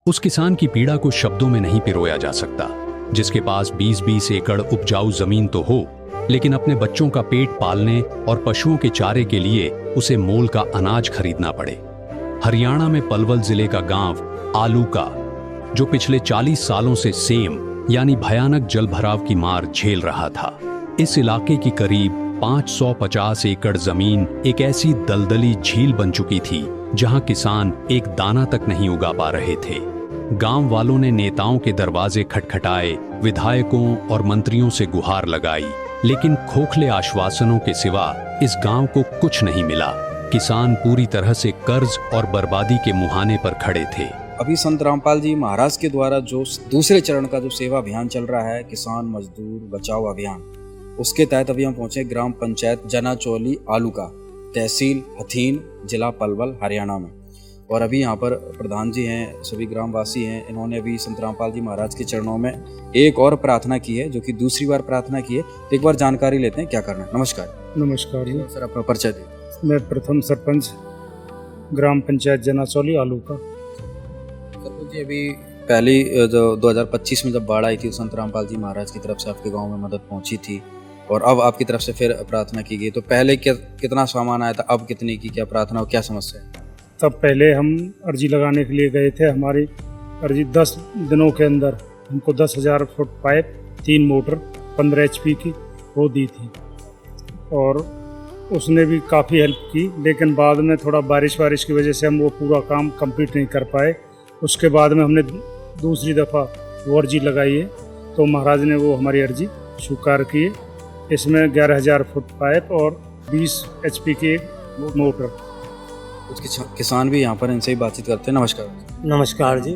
उस किसान की पीड़ा को शब्दों में नहीं पिरोया जा सकता, जिसके पास 20-20 एकड़ उपजाऊ जमीन तो हो, लेकिन अपने बच्चों का पेट पालने और पशुओं के चारे के लिए उसे मोल का अनाज खरीदना पड़े। हरियाणा में पलवल जिले का गांव आलूका, जो पिछले 40 सालों से सेम यानी भयानक जलभराव की मार झेल रहा था। इस इलाके की करीब 550 एकड़ जमीन एक ऐसी दलदली झील बन चुकी थी जहां किसान एक दाना तक नहीं उगा पा रहे थे। गांव वालों ने नेताओं के दरवाजे खटखटाए, विधायकों और मंत्रियों से गुहार लगाई, लेकिन खोखले आश्वासनों के सिवा इस गांव को कुछ नहीं मिला। किसान पूरी तरह से कर्ज और बर्बादी के मुहाने पर खड़े थे। अभी संत रामपाल जी महाराज के द्वारा जो दूसरे चरण का जो सेवा अभियान चल रहा है, किसान मजदूर बचाओ अभियान, उसके तहत अभी हम पहुंचे ग्राम पंचायत जनाचौली आलूका, तहसील हथीन, जिला पलवल, हरियाणा में। और अभी यहाँ पर प्रधान जी हैं, सभी ग्रामवासी हैं। इन्होंने अभी संत रामपाल जी महाराज के चरणों में एक और प्रार्थना की है, जो कि दूसरी बार प्रार्थना की है। तो एक बार जानकारी लेते हैं क्या करना है। नमस्कार। नमस्कार जी। सर, अपना परिचय दें। मैं प्रथम सरपंच ग्राम पंचायत जनाचौली आलूका। सरपंच जी, अभी पहली जो 2025 में जब बाढ़ आई थी, संत रामपाल जी महाराज की तरफ से आपके गाँव में मदद पहुँची थी, और अब आपकी तरफ से फिर प्रार्थना की गई। तो पहले कितना सामान आया था, अब कितने की क्या प्रार्थना और क्या समस्या है? तब पहले हम अर्जी लगाने के लिए गए थे। हमारी अर्जी 10 दिनों के अंदर हमको 10,000 फुट पाइप, 3 मोटर 15 HP की वो दी थी, और उसने भी काफ़ी हेल्प की। लेकिन बाद में थोड़ा बारिश की वजह से हम वो पूरा काम कंप्लीट नहीं कर पाए। उसके बाद में हमने दूसरी दफ़ा वो अर्जी लगाई है, तो महाराज ने वो हमारी अर्जी स्वीकार की है। इसमें 11,000 फुट पाइप और 20 HP की एक मोटर। कुछ किसान भी यहाँ पर, इनसे ही बातचीत करते हैं। नमस्कार। नमस्कार जी।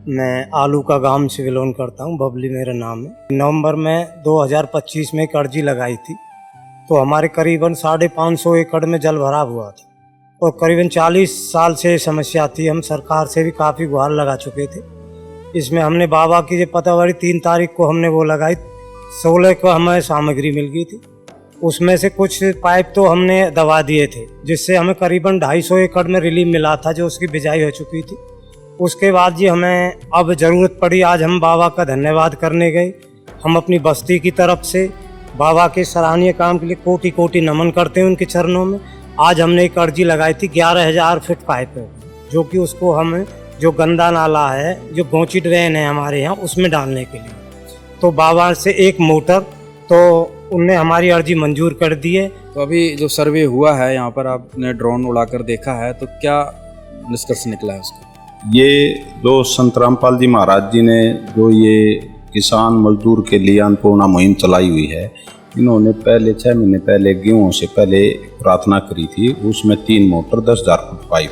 मैं आलूका गांव से बिलोंग करता हूँ, बबली मेरा नाम है। नवंबर में 2025 में एक अर्जी लगाई थी, तो हमारे करीबन 550 एकड़ में जल भराव हुआ था, और करीबन 40 साल से समस्या थी। हम सरकार से भी काफ़ी गुहार लगा चुके थे। इसमें हमने बाबा की जो पतावारी 3 तारीख को हमने वो लगाई, 16 को हमें सामग्री मिल गई थी। उसमें से कुछ पाइप तो हमने दबा दिए थे, जिससे हमें करीबन 250 एकड़ में रिलीफ मिला था, जो उसकी बिजाई हो चुकी थी। उसके बाद जी हमें अब ज़रूरत पड़ी, आज हम बाबा का धन्यवाद करने गए। हम अपनी बस्ती की तरफ से बाबा के सराहनीय काम के लिए कोटि कोटि नमन करते हैं उनके चरणों में। आज हमने एक अर्जी लगाई थी 11,000 फुट पाइप है, जो कि उसको हमें जो गंदा नाला है, जो गोंची ड्रेन है हमारे यहाँ, उसमें डालने के लिए। तो बाबा से एक मोटर, तो उनने हमारी अर्जी मंजूर कर दी है। तो अभी जो सर्वे हुआ है यहाँ पर, आपने ड्रोन उड़ाकर देखा है, तो क्या निष्कर्ष निकला है उसका? ये जो संत रामपाल जी महाराज जी ने जो ये किसान मजदूर के लिए अन्नपूर्णा मुहिम चलाई हुई है, इन्होंने पहले 6 महीने पहले गेहूँ से पहले प्रार्थना करी थी। उसमें 3 मोटर 10,000 फुट पाइप,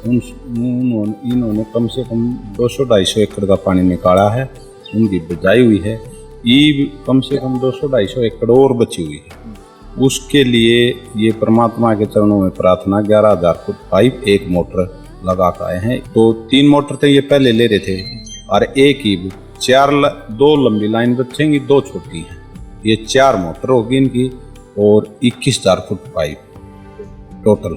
इन्होंने कम से कम 200-250 एकड़ का पानी निकाला है। उनकी बिजाई हुई है, ये कम से कम 200-250 एकड़ और बची हुई है। उसके लिए ये परमात्मा के चरणों में प्रार्थना 11,000 फुट पाइप, 1 मोटर लगा कर आए हैं। तो 3 मोटर थे ये पहले ले रहे थे, और एक ही 2 लंबी लाइन बचेंगी, 2 छोटी हैं। ये 4 मोटर होगी इनकी, और 21,000 फुट पाइप टोटल।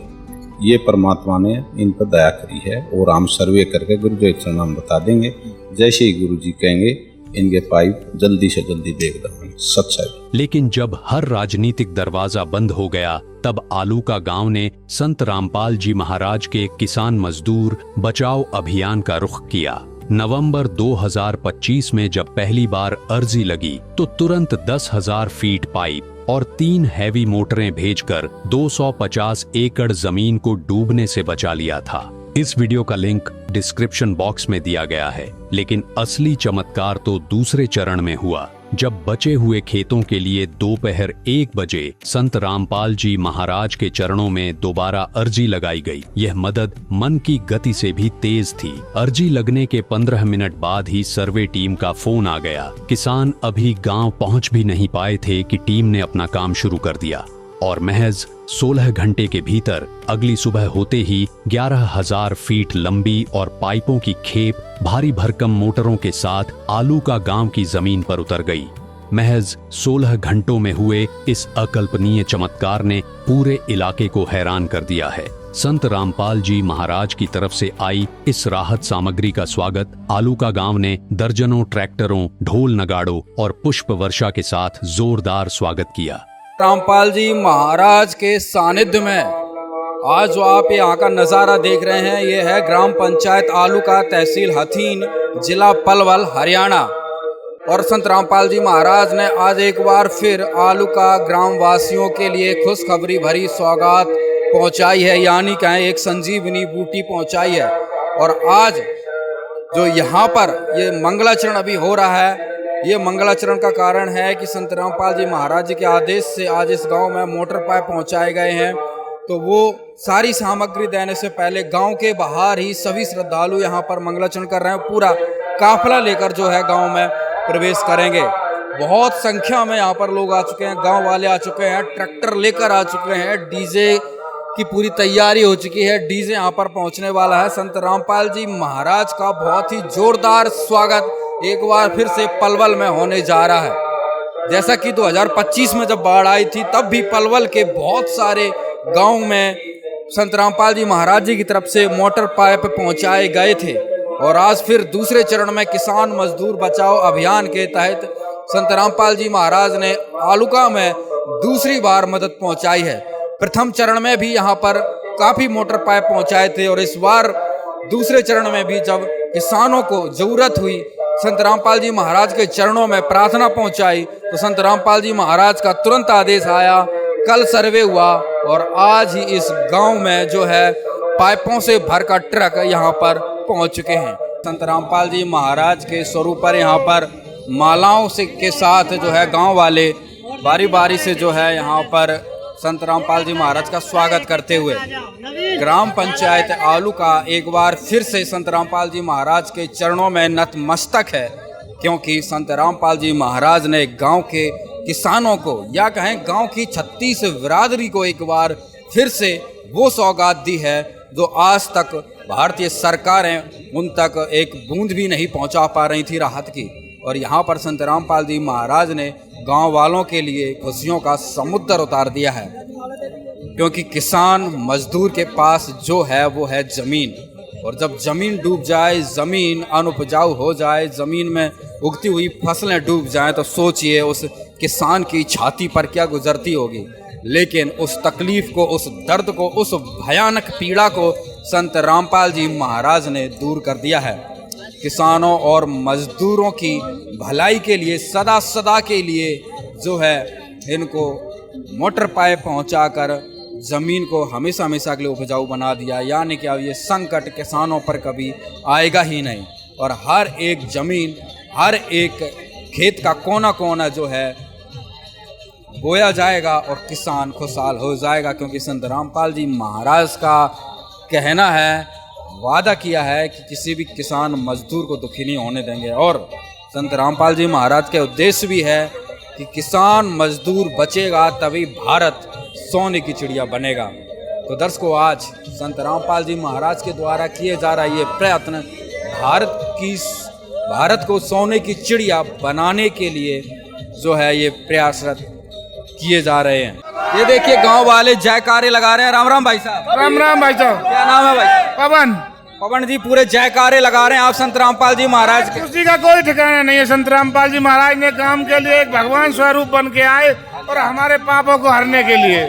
ये परमात्मा ने इन पर दया करी है, और हम सर्वे करके गुरु जी के चरण बता देंगे। जैसे ही गुरु जी कहेंगे, इनके पाइप जल्दी से जल्दी देख देंगे। सच्चाई। लेकिन जब हर राजनीतिक दरवाजा बंद हो गया, तब आलूका गांव ने संत रामपाल जी महाराज के किसान मजदूर बचाओ अभियान का रुख किया। नवंबर 2025 में जब पहली बार अर्जी लगी, तो तुरंत 10,000 फीट पाइप और 3 हैवी मोटरें भेजकर 250 एकड़ जमीन को डूबने से बचा लिया था। इस वीडियो का लिंक डिस्क्रिप्शन बॉक्स में दिया गया है। लेकिन असली चमत्कार तो दूसरे चरण में हुआ, जब बचे हुए खेतों के लिए दोपहर 1 बजे संत रामपाल जी महाराज के चरणों में दोबारा अर्जी लगाई गई। यह मदद मन की गति से भी तेज थी। अर्जी लगने के 15 मिनट बाद ही सर्वे टीम का फोन आ गया। किसान अभी गांव पहुंच भी नहीं पाए थे कि टीम ने अपना काम शुरू कर दिया, और महज 16 घंटे के भीतर अगली सुबह होते ही 11,000 फीट लंबी और पाइपों की खेप भारी भरकम मोटरों के साथ आलूका गांव की जमीन पर उतर गई। महज 16 घंटों में हुए इस अकल्पनीय चमत्कार ने पूरे इलाके को हैरान कर दिया है। संत रामपाल जी महाराज की तरफ से आई इस राहत सामग्री का स्वागत आलूका गांव ने दर्जनों ट्रैक्टरों, ढोल नगाड़ों और पुष्प वर्षा के साथ जोरदार स्वागत किया। रामपाल जी महाराज के सानिध्य में आज जो आप यहाँ का नज़ारा देख रहे हैं, ये है ग्राम पंचायत आलूका, तहसील हथीन, जिला पलवल, हरियाणा। और संत रामपाल जी महाराज ने आज एक बार फिर आलूका ग्राम वासियों के लिए खुशखबरी भरी सौगात पहुँचाई है, यानी कहें एक संजीवनी बूटी पहुँचाई है। और आज जो यहाँ पर ये मंगलाचरण अभी हो रहा है, ये मंगलाचरण का कारण है कि संत रामपाल जी महाराज जी के आदेश से आज इस गांव में मोटर पाइप पहुंचाए गए हैं। तो वो सारी सामग्री देने से पहले गांव के बाहर ही सभी श्रद्धालु यहाँ पर मंगलाचरण कर रहे हैं। पूरा काफिला लेकर जो है गांव में प्रवेश करेंगे। बहुत संख्या में यहाँ पर लोग आ चुके हैं, गांव वाले आ चुके हैं, ट्रैक्टर लेकर आ चुके हैं, डीजे की पूरी तैयारी हो चुकी है, डीजे यहाँ पर पहुँचने वाला है। संत रामपाल जी महाराज का बहुत ही जोरदार स्वागत एक बार फिर से पलवल में होने जा रहा है। जैसा कि 2025 में जब बाढ़ आई थी, तब भी पलवल के बहुत सारे गांव में संत रामपाल जी महाराज जी की तरफ से मोटर पाइप पहुंचाए गए थे। और आज फिर दूसरे चरण में किसान मजदूर बचाओ अभियान के तहत संत रामपाल जी महाराज ने आलूका में दूसरी बार मदद पहुंचाई है। प्रथम चरण में भी यहाँ पर काफ़ी मोटर पाइप पहुंचाए थे, और इस बार दूसरे चरण में भी जब किसानों को जरूरत हुई, संत रामपाल जी महाराज के चरणों में प्रार्थना पहुंचाई, तो संत रामपाल जी महाराज का तुरंत आदेश आया, कल सर्वे हुआ और आज ही इस गांव में जो है पाइपों से भरकर ट्रक यहाँ पर पहुंच चुके हैं। संत रामपाल जी महाराज के स्वरूप पर यहाँ पर मालाओं से के साथ जो है गांव वाले बारी बारी से जो है यहाँ पर संत रामपाल जी महाराज का स्वागत करते हुए ग्राम पंचायत आलूका एक बार फिर से संत रामपाल जी महाराज के चरणों में नतमस्तक है, क्योंकि संत रामपाल जी महाराज ने गांव के किसानों को या कहें गांव की 36 बिरादरी को एक बार फिर से वो सौगात दी है जो आज तक भारतीय सरकारें उन तक एक बूंद भी नहीं पहुंचा पा रही थी राहत की। और यहाँ पर संत रामपाल जी महाराज ने गांव वालों के लिए खुशियों का समुद्र उतार दिया है, क्योंकि किसान मजदूर के पास जो है वो है ज़मीन, और जब ज़मीन डूब जाए, ज़मीन अनुपजाऊ हो जाए, ज़मीन में उगती हुई फसलें डूब जाएं, तो सोचिए उस किसान की छाती पर क्या गुजरती होगी। लेकिन उस तकलीफ़ को, उस दर्द को, उस भयानक पीड़ा को संत रामपाल जी महाराज ने दूर कर दिया है। किसानों और मजदूरों की भलाई के लिए सदा सदा के लिए जो है इनको मोटर पाइप पहुंचाकर ज़मीन को हमेशा हमेशा के लिए उपजाऊ बना दिया, यानी कि अब ये संकट किसानों पर कभी आएगा ही नहीं। और हर एक ज़मीन, हर एक खेत का कोना कोना जो है बोया जाएगा और किसान खुशहाल हो जाएगा, क्योंकि संत रामपाल जी महाराज का कहना है, वादा किया है कि किसी भी किसान मजदूर को दुखी नहीं होने देंगे। और संत रामपाल जी महाराज के उद्देश्य भी है कि किसान मजदूर बचेगा तभी भारत सोने की चिड़िया बनेगा। तो दर्शकों, आज संत रामपाल जी महाराज के द्वारा किए जा रहा ये प्रयत्न भारत को सोने की चिड़िया बनाने के लिए जो है ये प्रयासरत किए जा रहे हैं। ये देखिए गांव वाले जयकारे लगा रहे हैं। राम राम भाई साहब। राम राम भाई साहब। क्या नाम है भाई? पवन। पवन जी, पूरे जयकारे लगा रहे हैं आप संत रामपाल जी महाराज के। खुशी का कोई ठिकाना नहीं है। संत रामपाल जी महाराज ने काम के लिए एक भगवान स्वरूप बन के आए और हमारे पापों को हरने के लिए।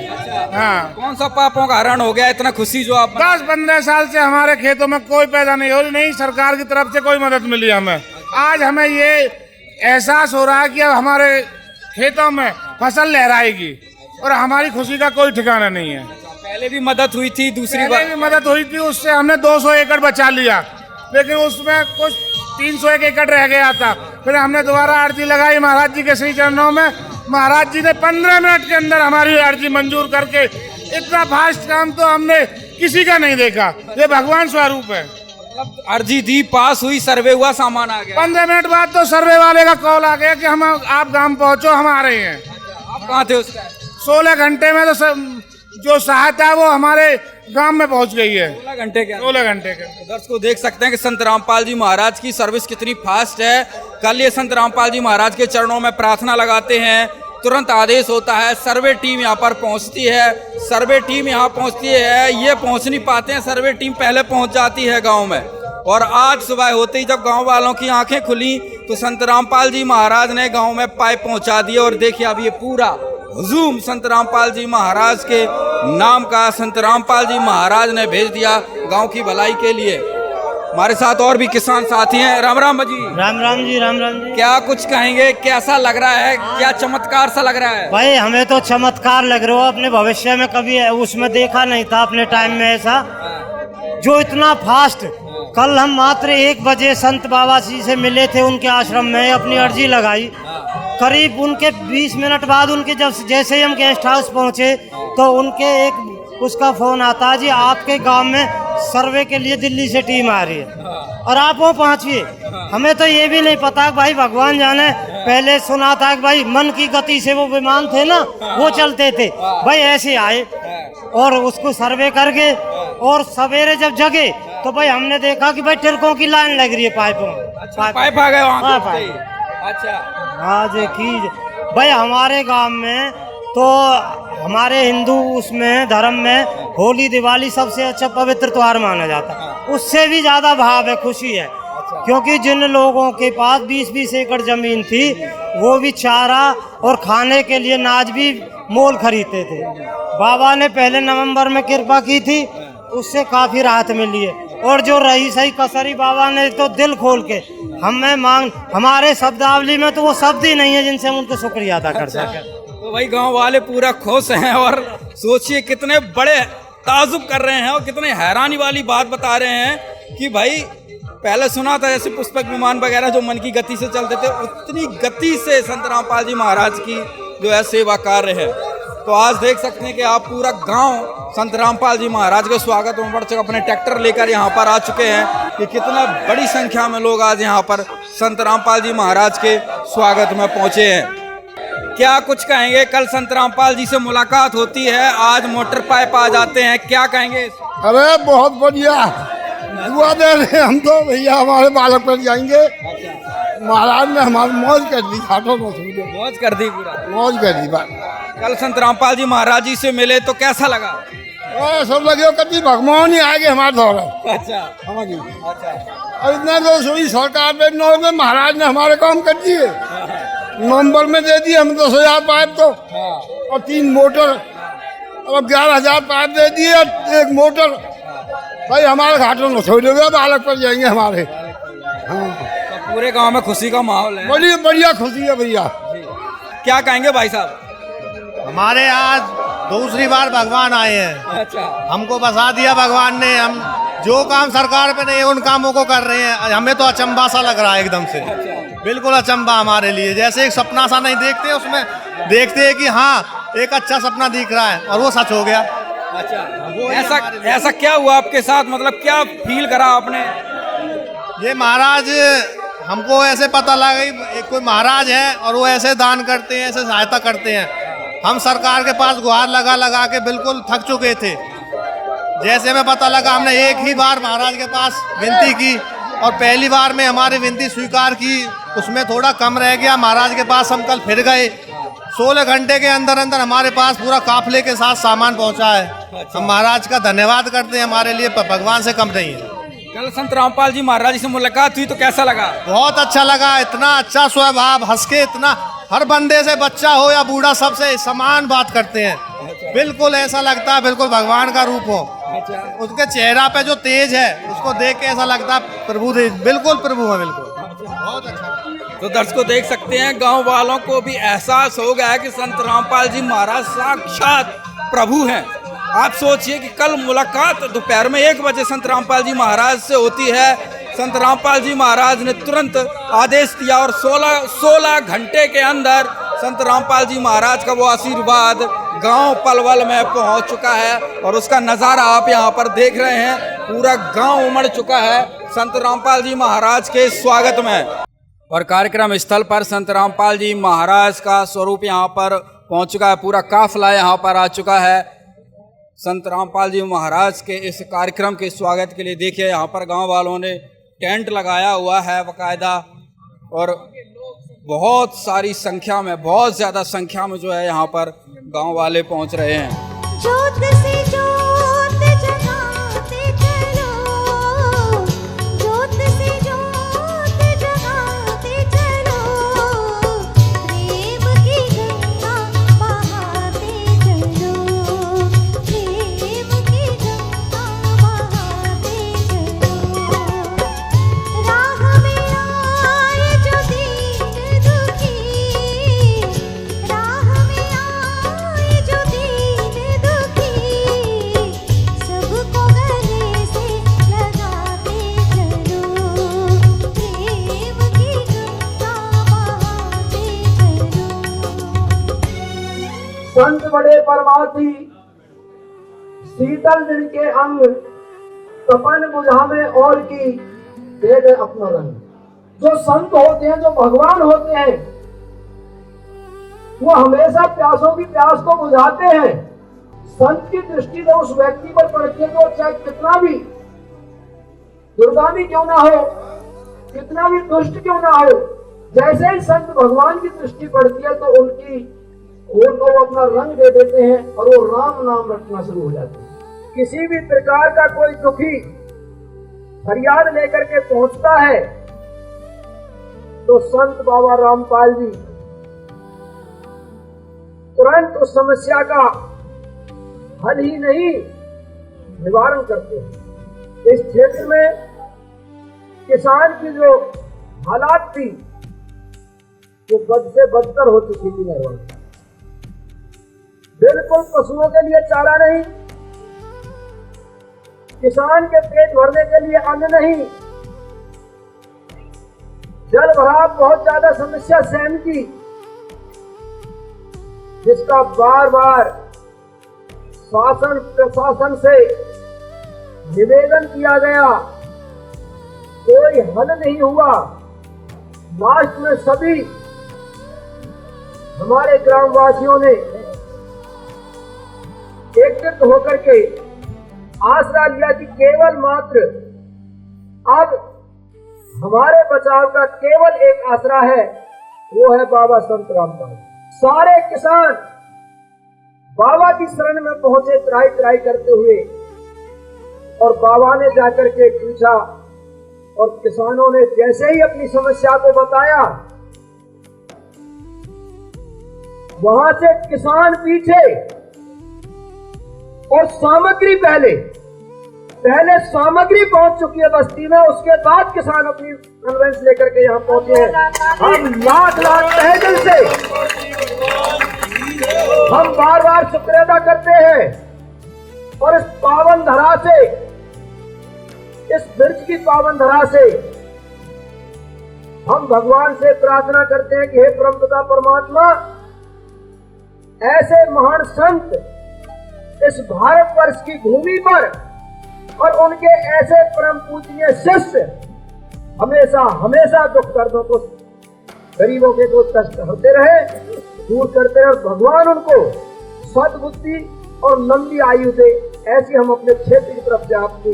हाँ, कौन सा पापों का हरण हो गया? इतना खुशी जो आप 10-15 साल से हमारे खेतों में कोई पैदा नहीं हो रही, नहीं सरकार की तरफ से कोई मदद मिली हमें। आज हमें ये एहसास हो रहा है कि अब हमारे खेतों में फसल लहराएगी और हमारी खुशी का कोई ठिकाना नहीं है। पहले भी मदद हुई थी, दूसरी बार भी मदद हुई थी, उससे हमने 200 एकड़ बचा लिया, लेकिन उसमें कुछ 301 एकड़ रह गया था। फिर हमने दोबारा अर्जी लगाई महाराज जी के श्री चरणों में। महाराज जी ने 15 मिनट के अंदर हमारी अर्जी मंजूर करके, इतना फास्ट काम तो हमने किसी का नहीं देखा। ये भगवान स्वरूप है। अर्जी दी, पास हुई, सर्वे हुआ, सामान आ गया। 15 मिनट बाद तो सर्वे वाले का कॉल आ गया कि हम आप गांव पहुंचो, हम आ रहे हैं। आप कहाँ थे उसका? 16 घंटे में तो जो सहायता है वो हमारे गांव में पहुंच गई है। 16 घंटे के? 16 घंटे के। दर्शकों देख सकते हैं कि संत रामपाल जी महाराज की सर्विस कितनी फास्ट है। कल ये संत रामपाल जी महाराज के चरणों में प्रार्थना लगाते हैं, तुरंत आदेश होता है, सर्वे टीम यहाँ पर पहुँचती है। सर्वे टीम यहाँ पहुँचती है, ये पहुँच नहीं पाते हैं, सर्वे टीम पहले पहुँच जाती है गांव में। और आज सुबह होते ही जब गांव वालों की आंखें खुली तो संत रामपाल जी महाराज ने गांव में पाइप पहुँचा दिए। और देखिए अब ये पूरा हुजूम संत रामपाल जी महाराज के नाम का संत रामपाल जी महाराज ने भेज दिया गाँव की भलाई के लिए। हमारे साथ और भी किसान साथी हैं। राम राम जी। राम राम जी, राम राम जी। क्या कुछ कहेंगे, कैसा लग रहा है, क्या चमत्कार सा लग रहा है? भाई हमें तो चमत्कार लग रहा हो, अपने भविष्य में कभी उसमें देखा नहीं था अपने टाइम में ऐसा, जो इतना फास्ट। कल हम मात्र 1 बजे संत बाबा जी से मिले थे उनके आश्रम में, अपनी अर्जी लगाई। करीब उनके 20 मिनट बाद उनके जैसे ही हम गेस्ट हाउस पहुंचे तो उनके एक उसका फोन आता, जी आपके गांव में सर्वे के लिए दिल्ली से टीम आ रही है और आप वो पहुंचिए। हमें तो ये भी नहीं पता भाई, भगवान जाने। पहले सुना था कि भाई मन की गति से वो विमान थे ना, वो चलते थे। भाई ऐसे आए और उसको सर्वे करके, और सवेरे जब जगे तो भाई हमने देखा कि भाई टिरकों की लाइन लग रही है पाइपों में। पाइप आ गए वहाँ पे? पाइप। अच्छा। हाँ जी की भाई हमारे गांव में तो हमारे हिंदू उसमें धर्म में होली दिवाली सबसे अच्छा पवित्र त्योहार माना जाता है। उससे भी ज्यादा भाव है, खुशी है, क्योंकि जिन लोगों के पास 20-20 एकड़ जमीन थी वो भी चारा और खाने के लिए नाज भी मोल खरीदते थे। बाबा ने पहले नवंबर में कृपा की थी, उससे काफी राहत मिली है। और जो रही सही कसरी बाबा ने तो दिल खोल के हमारे शब्दावली में तो वो शब्द ही नहीं है जिनसे हम उनको शुक्रिया अदा कर सकें। तो भाई गांव वाले पूरा खुश हैं और सोचिए कितने बड़े ताजुब कर रहे हैं और कितने हैरानी वाली बात बता रहे हैं कि भाई पहले सुना था जैसे पुष्पक विमान वगैरह जो मन की गति से चलते थे, उतनी गति से संत रामपाल जी महाराज की जो है सेवा कार्य है। तो आज देख सकते हैं कि आप पूरा गांव संत रामपाल जी महाराज के स्वागत में बढ़ चुके, अपने ट्रैक्टर लेकर यहाँ पर आ चुके हैं कि कितना बड़ी संख्या में लोग आज यहाँ पर संत रामपाल जी महाराज के स्वागत में पहुँचे हैं। क्या कुछ कहेंगे, कल संत रामपाल जी से मुलाकात होती है, आज मोटर पाइप आ जाते हैं, क्या कहेंगे? अरे बहुत बढ़िया, दुआ दे रहे हम तो भैया, हमारे बालक पर जाएंगे। महाराज ने हमारी मौज कर दी, खाटो मौज कर दी, पूरा मौज कर दी बात। कल संत रामपाल जी महाराज जी से मिले तो कैसा लगा? सब लगे कभी भगवान ही आगे हमारे दौरा। अच्छा। हाँ जी। अच्छा। और इतना तो सोई सरकार में में महाराज ने हमारे काम कर दिए। नवंबर में दे दिए हम 10,000 पाइप तो, और 3 मोटर, अब 11,000 पाइप दे दिए, 1 मोटर। भाई हमारे घाटों में छोड़ दोगे, बालक पर जाएंगे हमारे। हाँ, तो पूरे गांव में खुशी का माहौल है। बढ़िया बढ़िया खुशी है भैया। क्या कहेंगे भाई साहब? हमारे आज दूसरी बार भगवान आए हैं। अच्छा। हमको बसा दिया भगवान ने, हम जो काम सरकार पे नहीं उन कामों को कर रहे हैं। हमें तो अचंभा सा लग रहा है एकदम से, बिल्कुल अचंभा हमारे लिए। जैसे एक सपना सा नहीं देखते, उसमें देखते हैं कि हाँ एक अच्छा सपना दिख रहा है और वो सच हो गया। अच्छा, ऐसा क्या हुआ आपके साथ, मतलब क्या फील करा आपने? ये महाराज हमको ऐसे पता लगा कोई महाराज है और वो ऐसे दान करते हैं, ऐसे सहायता करते हैं। हम सरकार के पास गुहार लगा लगा के बिल्कुल थक चुके थे। जैसे हमें पता लगा, हमने एक ही बार महाराज के पास विनती की और पहली बार में हमारी विनती स्वीकार की, उसमें थोड़ा कम रह गया। महाराज के पास हम कल फिर गए, 16 घंटे के अंदर अंदर हमारे पास पूरा काफले के साथ सामान पहुंचा है। हम महाराज का धन्यवाद करते हैं, हमारे लिए भगवान से कम नहीं है। कल संत रामपाल जी महाराज से मुलाकात हुई तो कैसा लगा? बहुत अच्छा लगा, इतना अच्छा स्वभाव, हंस के इतना, हर बंदे से बच्चा हो या बूढ़ा सबसे समान बात करते हैं। बिल्कुल ऐसा लगता है बिल्कुल भगवान का रूप हो। उसके चेहरा पे जो तेज है उसको देख के ऐसा लगता है प्रभु, बिल्कुल प्रभु है, बिल्कुल बहुत अच्छा। तो दर्शकों देख सकते हैं, गांव वालों को भी एहसास हो गया है कि संत रामपाल जी महाराज साक्षात प्रभु हैं। आप सोचिए कि कल मुलाकात दोपहर में 1 बजे संत रामपाल जी महाराज से होती है। संत रामपाल जी महाराज ने तुरंत आदेश दिया और 16 घंटे के अंदर संत रामपाल जी महाराज का वो आशीर्वाद गांव पलवल में पहुंच चुका है और उसका नज़ारा आप यहां पर देख रहे हैं। पूरा गांव उमड़ चुका है संत रामपाल जी महाराज के स्वागत में। और कार्यक्रम स्थल पर संत रामपाल जी महाराज का स्वरूप यहां पर पहुंच चुका है, पूरा काफिला यहां पर आ चुका है संत रामपाल जी महाराज के इस कार्यक्रम के स्वागत के लिए। देखिए यहाँ पर गांव वालों ने टेंट लगाया हुआ है बाकायदा, और बहुत सारी संख्या में, बहुत ज़्यादा संख्या में जो है यहाँ पर गांव वाले पहुँच रहे हैं। जोत से जोत जगाते चलो, जोत से जोत जगाते चलो, प्रेम की गंगा बहाते चलो, प्रेम की गंगा बहाते चलो। राह में आए जो दीन दुखी, राह में आए जो दीन दुखी, सबको गले से लगाते चलो, प्रेम की गंगा बहाते चलो। संत बड़े परमार्थी, शीतल दिन के अंग, तपन बुझावे और की दे दे अपना रंग। जो संत होते हैं, जो भगवान होते हैं, वो हमेशा प्यासों की प्यास को बुझाते हैं। संत की दृष्टि तो उस व्यक्ति पर पड़ती है तो चाहे कितना भी दुर्गामी क्यों ना हो, कितना भी दुष्ट क्यों ना हो, जैसे ही संत भगवान की दृष्टि पड़ती है तो उनकी उनको वो अपना रंग दे देते हैं और वो राम नाम रटना शुरू हो जाते हैं। किसी भी प्रकार का कोई दुखी फरियाद लेकर के पहुंचता है तो संत बाबा रामपाल जी तुरंत उस समस्या का हल ही नहीं निवारण करते हैं। इस क्षेत्र में किसान की जो हालात थी वो बद से बदतर हो चुकी थी। निर्वाण बिल्कुल पशुओं के लिए चारा नहीं, किसान के पेट भरने के लिए अन्न नहीं, जल भराव बहुत ज्यादा समस्या सहन की, जिसका बार बार शासन प्रशासन से निवेदन किया गया, कोई हल नहीं हुआ। लास्ट में सभी हमारे ग्रामवासियों ने एकत्रित होकर के आसरा लिया कि केवल मात्र अब हमारे बचाव का केवल एक आसरा है, वो है बाबा संत रामपाल। सारे किसान बाबा की शरण में पहुंचे त्राही त्राही करते हुए, और बाबा ने जाकर के पूछा और किसानों ने जैसे ही अपनी समस्या को बताया, वहां से किसान पीछे और सामग्री पहले सामग्री पहुंच चुकी है बस्ती में, उसके बाद किसान अपनी कन्वेंस लेकर के यहाँ पहुंचे हैं। हम लाख लाख तहे दिल से हम बार बार शुक्र अदा करते हैं और इस पावन धरा से, इस वृक्ष की पावन धरा से हम भगवान से प्रार्थना करते हैं कि हे परमपिता परमात्मा, ऐसे महान संत इस भारतवर्ष की भूमि पर और उनके ऐसे परम पूजनीय शिष्य हमेशा हमेशा दुख दर्दों को, गरीबों के दुख कष्ट होते रहे, दूर करते रहे, और भगवान उनको सद्बुद्धि और लंबी आयु दे। ऐसी हम अपने क्षेत्र की तरफ से आपकी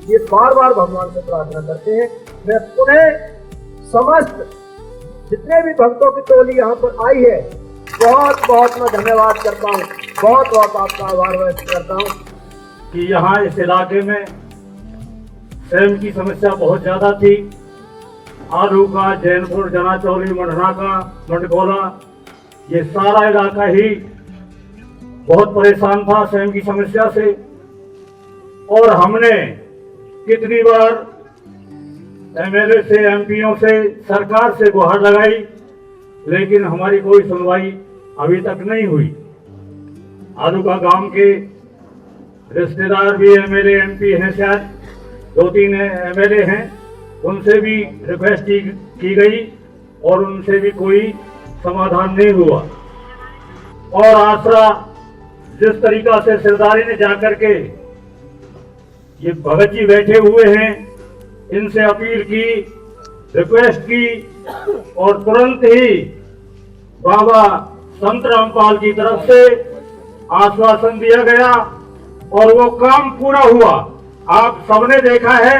ये बार बार भगवान से प्रार्थना करते हैं। मैं पुनः समस्त जितने भी भक्तों की टोली यहाँ पर आई है, बहुत बहुत मैं धन्यवाद करता हूँ, बहुत बहुत आपका आभार व्यक्त करता हूँ कि यहाँ इस इलाके में स्वयं की समस्या बहुत ज़्यादा थी। आलू का, जैनपुर, जनाचौली, मंडरा का, मंडकोला, ये सारा इलाका ही बहुत परेशान था स्वयं की समस्या से। और हमने कितनी बार एमएलए से, एमपीओ से, सरकार से गुहार लगाई, लेकिन हमारी कोई सुनवाई अभी तक नहीं हुई। आलूका गांव के रिश्तेदार भी एमएलए, एमपी हैं, शायद 2-3 एमएलए हैं, उनसे भी रिक्वेस्ट की गई और उनसे भी कोई समाधान नहीं हुआ। और आसरा जिस तरीका से सरदारी ने जाकर के, ये भगत जी बैठे हुए हैं, इनसे अपील की, रिक्वेस्ट की, और तुरंत ही बाबा संत रामपाल की तरफ से आश्वासन दिया गया और वो काम पूरा हुआ। आप सबने देखा है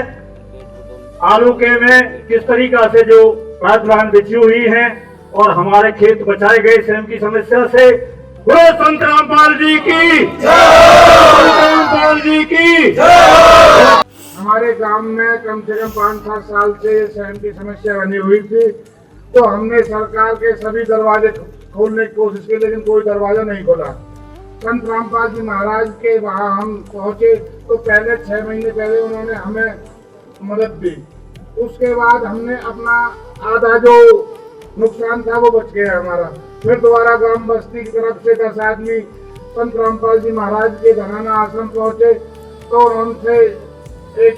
आलूके में किस तरीका से जो पाइपलाइन बिछी हुई है और हमारे खेत बचाए गए स्वयं की समस्या से। बोलो संत रामपाल जी की, संत रामपाल जी की। हमारे गांव में कम से कम 5-7 साल से स्वयं की समस्या बनी हुई थी, तो हमने सरकार के सभी दरवाजे खोलने की कोशिश की, लेकिन कोई दरवाजा नहीं खोला। संत रामपाल जी महाराज के वहाँ हम पहुँचे तो पहले 6 महीने पहले उन्होंने हमें मदद दी। उसके बाद हमने अपना आधा जो नुकसान था वो बच गया हमारा। फिर दोबारा ग्राम बस्ती की तरफ से 10 आदमी संत रामपाल जी महाराज के घराना आश्रम पहुँचे, तो उनसे एक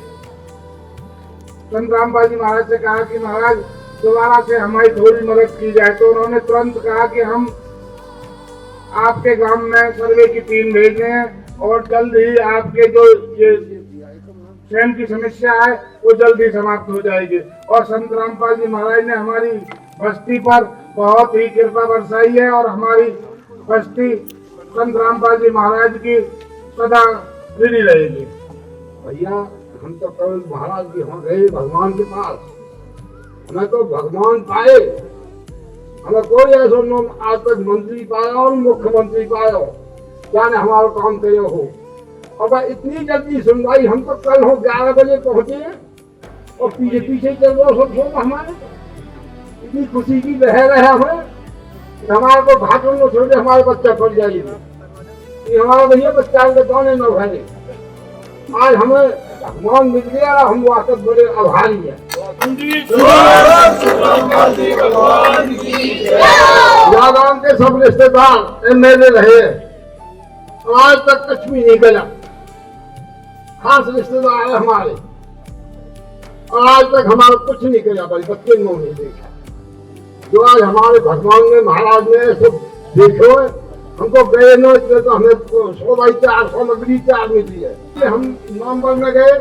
संत रामपाल जी महाराज से कहा कि महाराज दोबारा से हमारी थोड़ी मदद की जाए। तो उन्होंने तुरंत कहा कि हम आपके गांव में सर्वे की टीम भेज रहे हैं और जल्द ही आपके जो ये स्वयं की समस्या है वो जल्द ही समाप्त हो जाएगी। और संत रामपाल जी महाराज ने हमारी बस्ती पर बहुत ही कृपा बरसाई है और हमारी बस्ती संत रामपाल जी महाराज की सदा ऋणी रहेगी। भैया हम तो कल महाराज जी हो गए भगवान के पास, हमें तो भगवान पाए, हमें कोई ऐसा नाम आज तक मंत्री पाया और मुख्यमंत्री पाया जाने हमारा काम करे हो। और इतनी जल्दी सुनवाई, हम तो कल हो 11 बजे पहुंचे और पीछे पीछे चल रहा सब हमारे इतनी खुशी की लहर है हमें, हमारे को घाटों में छोड़ हमारे बच्चा पड़ जाएगी। हमारा भैया बच्चा के दाने न उठाने, आज हमें भगवान मिल गया, हम वाकई बड़े आभारी हैं। यादान के सब रिश्तेदार MLA रहे, आज तक कुछ भी नहीं गया। खास रिश्तेदार है हमारे, आज तक हमारा कुछ नहीं किया, भाई बच्चे ने नहीं देखा। जो आज हमारे भगवान ने महाराज ने सब देखो, हमको गए न तो हमें 100 सामग्री 4 मिली है। हम नवंबर में गए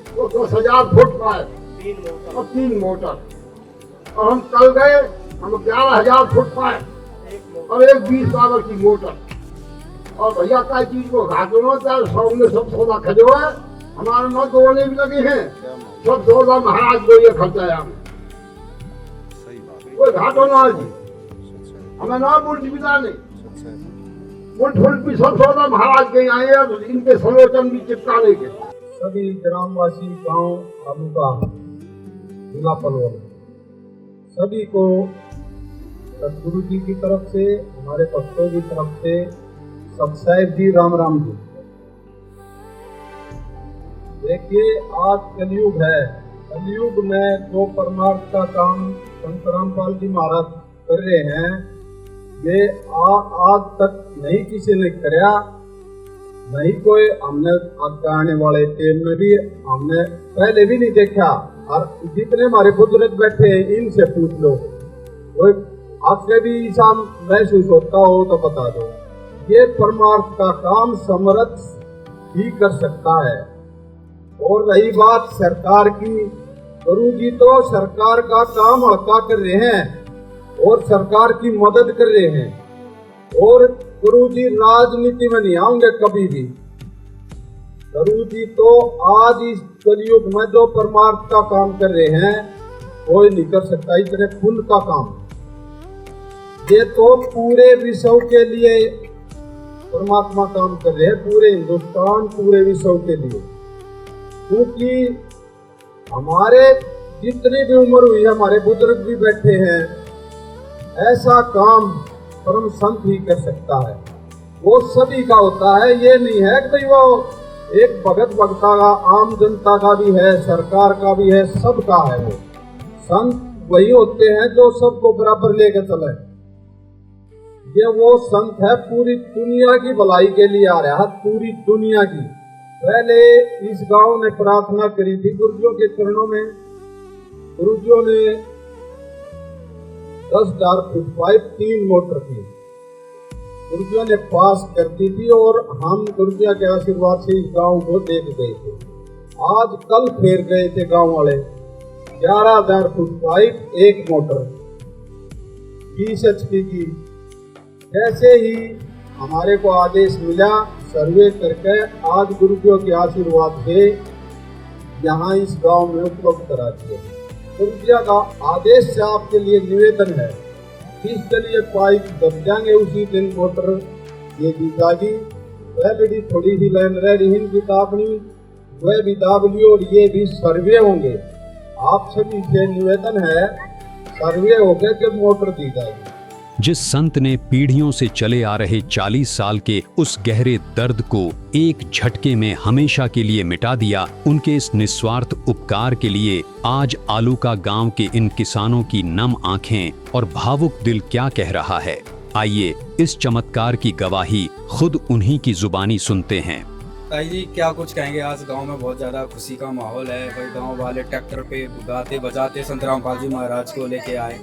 तो 10,000 फुट पाए और 3 मोटर, और हम कल गए हम 11,000 फुट पाए और एक 20 पावर की मोटर। और भैया का चीज को घाटों में सब सौदा खजो है, हमारे नौ दौड़ने भी लगे हैं, सब सौदा महाराज को ये खर्चा है। कोई घाटों ना जी, हमें ना बुर्ज बिता नहीं, बुल भी सब सौदा महाराज के आए हैं, इनके सलोचन भी चिपकाने के। सभी ग्रामवासी गांव आलूका जिला पलवल सभी को सतगुरु जी की तरफ से, हमारे भक्तों की तरफ से सतसाहिब जी राम राम जी। देखिए आज कलयुग है, कलयुग में जो परमार्थ का काम संत रामपाल जी महाराज कर रहे हैं ये आज तक नहीं किसी ने कराया, नहीं कोई हमने आने वाले टाइम में भी हमने पहले भी नहीं देखा। और जितने हमारे बुजुर्ग बैठे हैं इनसे पूछ लो, कोई आपसे भी ऐसा महसूस होता हो तो बता दो। ये परमार्थ का काम समर्थ ही कर सकता है। और रही बात सरकार की, गुरु जी तो सरकार का काम हल्का कर रहे हैं और सरकार की मदद कर रहे हैं, और गुरु जी राजनीति में नहीं आएंगे कभी भी। गुरु जी तो आज इस कलयुग में जो परमार्थ का काम कर रहे हैं कोई नहीं कर सकता, इतने पुण्य का काम। ये तो पूरे विश्व के लिए परमात्मा काम कर रहे हैं, पूरे हिंदुस्तान पूरे विश्व के लिए। क्योंकि हमारे जितनी भी उम्र हुई है, हमारे बुजुर्ग भी बैठे हैं, ऐसा काम परम संत ही कर सकता है। वो सभी का होता है, ये नहीं है कि वो एक भगत भक्ता का, आम जनता का भी है, सरकार का भी है, सबका है। वो संत वही होते हैं जो सबको बराबर लेकर चले। ये वो संत है पूरी दुनिया की भलाई के लिए आ रहा है, पूरी दुनिया की। पहले इस गांव ने प्रार्थना करी थी गुरुजियों के चरणों में, गुरुजियों ने 10,000 फुट पाइप 3 मोटर थी, गुरुजियों ने पास कर दी थी और हम गुरुजियों के आशीर्वाद से इस गांव को देख गए थे। आज कल फेर गए थे गांव वाले 11,000 फुट पाइप 1 मोटर 20 HP की। जैसे ही हमारे को आदेश मिला सर्वे करके आज गुरुजियों के आशीर्वाद से यहाँ इस गांव में उपलब्ध करा दिया। गुरुजिया का आदेश से आपके लिए निवेदन है, जिसके लिए पाइप दब जाएंगे उसी दिन मोटर ये दी जाएगी। वह भी थोड़ी सी लाइन रह रही इनकी दाबनी, वह भी दाब लियो और ये भी सर्वे होंगे। आप सभी से निवेदन है सर्वे होकर के मोटर दी जाएगी। जिस संत ने पीढ़ियों से चले आ रहे 40 साल के उस गहरे दर्द को एक झटके में हमेशा के लिए मिटा दिया, उनके इस निस्वार्थ उपकार के लिए आज आलूका गांव के इन किसानों की नम आंखें और भावुक दिल क्या कह रहा है। आइए इस चमत्कार की गवाही खुद उन्हीं की जुबानी सुनते हैं। ताई जी क्या कुछ कहेंगे? आज गांव में बहुत ज़्यादा खुशी का माहौल है भाई, गांव वाले ट्रैक्टर पे गाते बजाते संत रामपाल जी महाराज को लेके आए।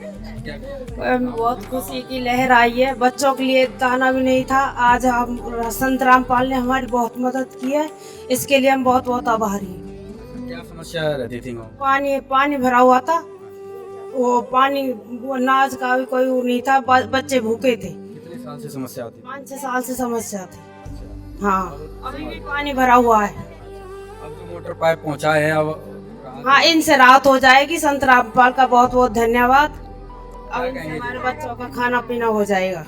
बहुत खुशी की लहर आई है। बच्चों के लिए दाना भी नहीं था, आज हम संत रामपाल ने हमारी बहुत मदद की है, इसके लिए हम बहुत बहुत आभारी हैं। क्या समस्या रहती थी? पानी भरा हुआ था, वो पानी वो अनाज का भी कोई वो नहीं था, बच्चे भूखे थे। कितने साल से समस्या होती? 5-6 साल से समस्या थी। हाँ, अभी भी पानी भरा हुआ है। अब जो मोटर पाइप पहुंचा है अब हाँ, इनसे राहत हो जाएगी। संत रामपाल का बहुत बहुत धन्यवाद। अब इनसे हमारे बच्चों का खाना पीना हो जाएगा।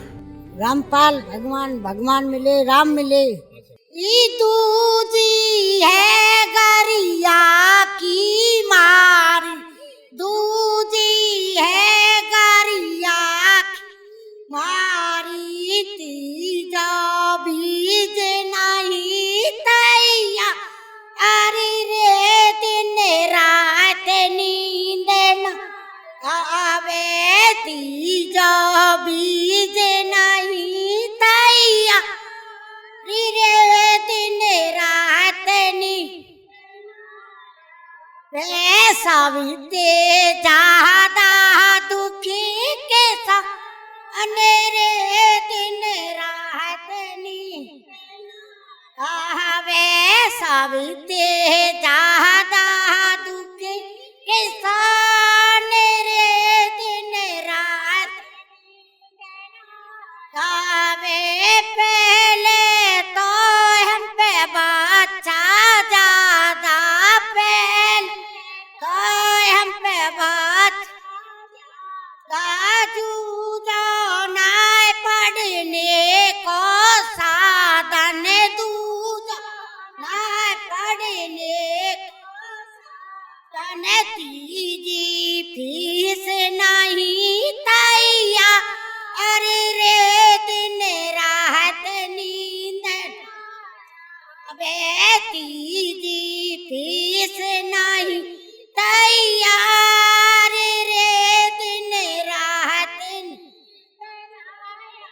रामपाल भगवान मिले, राम मिले। ई दूजी है गरिया की मारी, दूजी है गरिया की मारी, तीजा बीज नहीं तैया, अरे रे दिन रात नींद न आवे, तीजा बीज नहीं तैया, रे दिन रात नी साविते ज्यादा दुखी के अनेरे दिन रात नी आवे, साविते ज्यादा दुखी के अनेरे दिन रात आवे। पहले तो हम पे बच्चा ज्यादा, पहले तो हम पे बच्चा दाजू जो नाय पढ़ने को साधन, दूजा नाय पढ़ने को तीजी फीस नहीं तैया, अरे रे दिन रात नींद अबे, तीजी फीस नहीं तैयार, रे दिन रात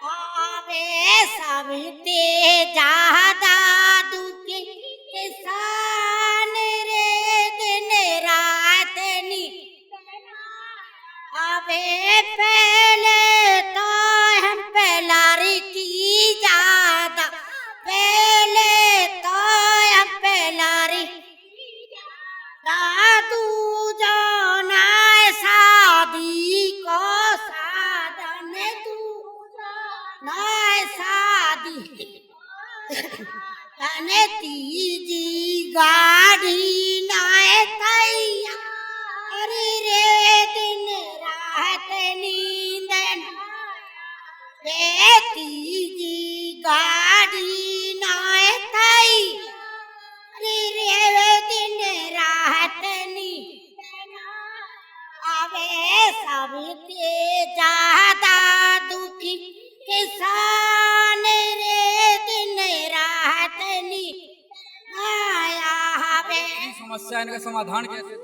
अबे, सबते ज्यादा दुखी किसान, रे दिन रात नी अबे। पहले तो हम पहलारी की ज्यादा, पहले तो हम पहलारी दादू जो नाय शादी को साधन, दूजा नाय शादी तने, तीजी गाड़ी नाय तैया, अरे रे दिन रात नींद रे, तीजी गाड़ी नाय तैया, अरे रे दिन रात नी आवे। सबते ज्यादा दुखी किसान, रे दिन रात नी आया आवे। समस्या इनका समाधान कैसे?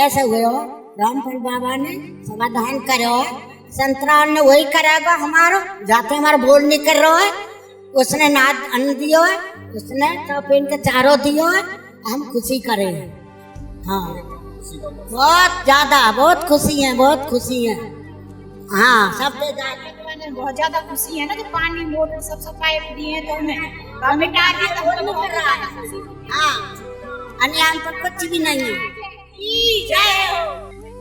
ऐसे हुए हो, रामपाल बाबा ने समाधान करो, संतराम ने वही करेगा हमारा, जाते हमारा बोल नहीं कर रहा है, उसने नाद अन्न दियो है, उसने तो इनके चारों दियो है, हम खुशी करें। हाँ, बहुत ज्यादा, बहुत खुशी है, बहुत खुशी है। हाँ, सब बहुत ज्यादा खुशी है ना कि पानी मोटर सब पाइप दिए हैं, तो हमें मिटा दिया तो बोल नहीं कर रहा है। हाँ, अन्याय तो कुछ भी नहीं है।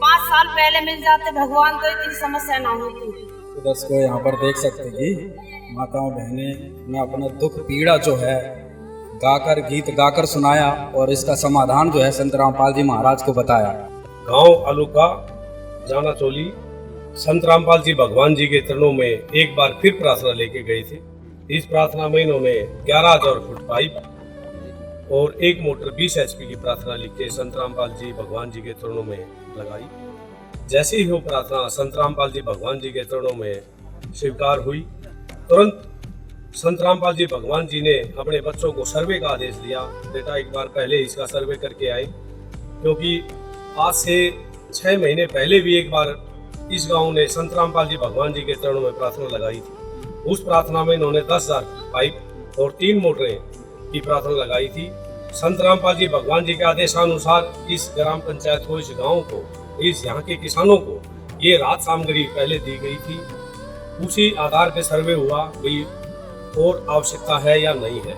5 साल पहले मिल जाते भगवान तो इतनी समस्या ना होती। तो दर्शकों यहाँ पर देख सकते हैं कि माताओं बहनें ने अपना दुख पीड़ा जो है गाकर, गीत गाकर सुनाया और इसका समाधान जो है संत रामपाल जी महाराज को बताया। गांव आलूका जाना चोली संत रामपाल जी भगवान जी के चरणों में एक बार फिर प्रार्थना लेके गए थे। इस प्रार्थना में इन्होंने 11,000 फुट पाइप और एक मोटर 20 HP की प्रार्थना लिख के संत रामपाल जी भगवान जी के चरणों में लगाई। जैसे ही वो प्रार्थना संत रामपाल जी भगवान जी के चरणों में स्वीकार हुई, तुरंत संत रामपाल जी भगवान जी ने अपने बच्चों को सर्वे का आदेश दिया, बेटा एक बार पहले इसका सर्वे करके आए, क्योंकि आज से 6 महीने पहले भी एक बार इस गांव ने संत रामपाल जी भगवान जी के चरणों में प्रार्थना लगाई थी। उस प्रार्थना में इन्होंने 10,000 पाइप और 3 मोटरें की प्रार्थना लगाई थी। संत रामपाल जी भगवान जी के आदेशानुसार इस ग्राम पंचायत को, इस गांव को, इस यहाँ के किसानों को ये राहत सामग्री पहले दी गई थी। उसी आधार पे सर्वे हुआ भाई और आवश्यकता है या नहीं है।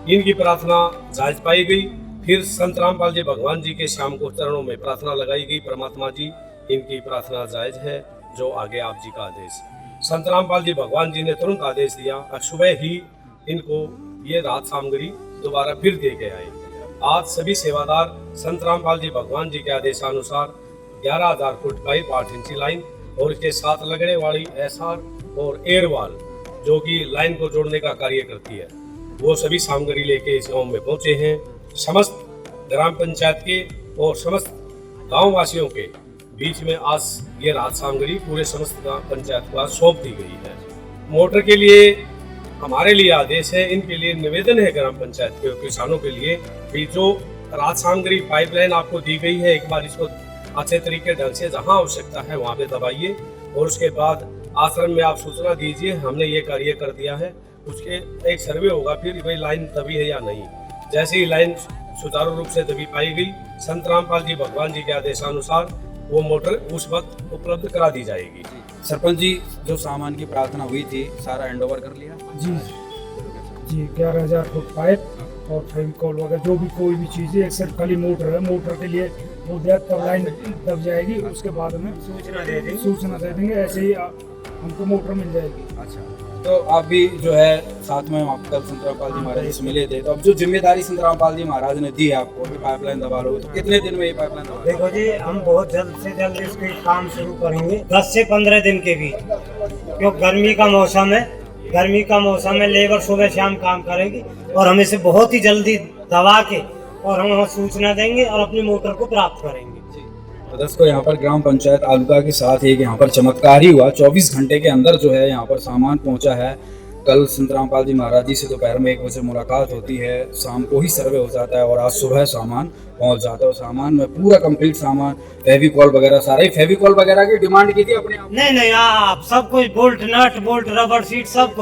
इनकी प्रार्थना जायज पाई गई। फिर संत रामपाल जी भगवान जी के शाम को चरणों में प्रार्थना लगाई गई, परमात्मा जी इनकी प्रार्थना जायज है, जो आगे आप जी का आदेश। संत रामपाल जी भगवान जी ने तुरंत आदेश दिया और सुबह ही इनको ये राहत सामग्री दोबारा फिर दे के आए। आज सभी सेवादार संत रामपाल जी भगवान जी के आदेशानुसार 11,000 फुट पाइप 8 इंची लाइन और इसके साथ लगने वाली SR और एयरवाल जो कि लाइन को जोड़ने का कार्य करती है, वो सभी सामग्री लेके इस गांव में पहुंचे हैं। समस्त ग्राम पंचायत के और समस्त गांव वासियों के बीच में आज ये राहत सामग्री पूरे समस्त ग्राम पंचायत को सौंप दी गई है। मोटर के लिए हमारे लिए आदेश है, इनके लिए निवेदन है ग्राम पंचायत के किसानों के लिए कि जो राहत सामग्री पाइपलाइन आपको दी गई है, एक बार इसको अच्छे तरीके ढंग से जहाँ आवश्यकता है वहाँ पे दबाइए और उसके बाद आश्रम में आप सूचना दीजिए हमने ये कार्य कर दिया है। उसके एक सर्वे होगा फिर भाई लाइन दबी है या नहीं। जैसे ही लाइन सुचारू रूप से दबी पाई गई, संत रामपाल जी भगवान जी के आदेशानुसार वो मोटर उस वक्त उपलब्ध करा दी जाएगी। सरपंच जी, जो सामान की प्रार्थना हुई थी सारा हैंडओवर कर लिया? जी 11,000 फुट पाइप और फेविकॉल वगैरह जो भी कोई भी चीज़ है, सिर्फ खाली मोटर है। मोटर के लिए वो तब लाइन दब जाएगी, उसके बाद में सूचना दे देंगे, ऐसे ही हमको मोटर मिल जाएगी। अच्छा, तो आप भी जो है साथ में आप कल संत रामपाल जी महाराज से मिले थे, तो अब जो जिम्मेदारी संत रामपाल जी महाराज ने दी है आपको कि पाइपलाइन दबा लो, तो कितने दिन में ये पाइपलाइन दबा? देखो जी, हम बहुत जल्द से जल्द इसके काम शुरू करेंगे, 10 से 15 दिन के बीच, क्योंकि गर्मी का मौसम है। गर्मी का मौसम में लेबर सुबह शाम काम करेगी और हम इसे बहुत ही जल्दी दबा के और हम वहाँ सूचना देंगे और अपनी मोटर को प्राप्त करेंगे। तो दोस्तों, यहाँ पर ग्राम पंचायत आलूका के साथ एक यहाँ पर चमत्कार ही हुआ। 24 घंटे के अंदर जो है यहाँ पर सामान पहुँचा है। कल संत रामपाल जी महाराज जी से दोपहर में 1 बजे मुलाकात होती है, शाम को ही सर्वे हो जाता है और आज सुबह सामान पहुँच जाता है। सामान में पूरा कंप्लीट सामान, फेविकॉल वगैरह, सारे फेविकॉल वगैरह की डिमांड की थी अपने आप? नहीं, आप सब कुछ, bolt nut bolt rubber seat सब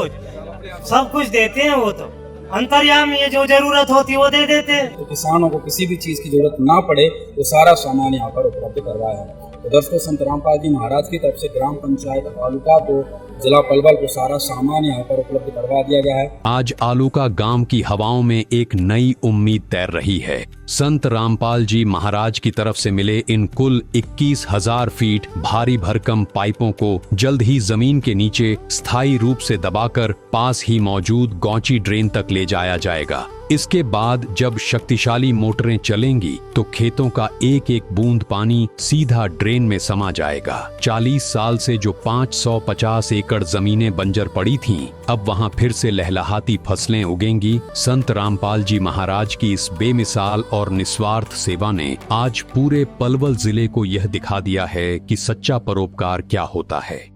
कुछ देते हैं। वो तो अंतर्यामी है, जो जरूरत होती है वो दे देते हैं। तो किसानों को किसी भी चीज की जरूरत ना पड़े तो सारा सामान यहाँ पर उपलब्ध करवाया है। तो दोस्तों, संत रामपाल जी महाराज की तरफ से ग्राम पंचायत आलूका को, जिला पलवल को सारा सामान यहाँ पर उपलब्ध करवा दिया गया है। आज आलूका गांव की हवाओं में एक नई उम्मीद तैर रही है। संत रामपाल जी महाराज की तरफ से मिले इन कुल 21,000 फीट भारी भरकम पाइपों को जल्द ही जमीन के नीचे स्थायी रूप से दबाकर पास ही मौजूद गौची ड्रेन तक ले जाया जाएगा। इसके बाद जब शक्तिशाली मोटरें चलेंगी तो खेतों का एक एक बूंद पानी सीधा ड्रेन में समा जाएगा। 40 साल से जो 550 एकड़ जमीनें बंजर पड़ी थीं, अब वहां फिर से लहलहाती फसलें उगेंगी। संत रामपाल जी महाराज की इस बेमिसाल और निस्वार्थ सेवा ने आज पूरे पलवल जिले को यह दिखा दिया है कि सच्चा परोपकार क्या होता है।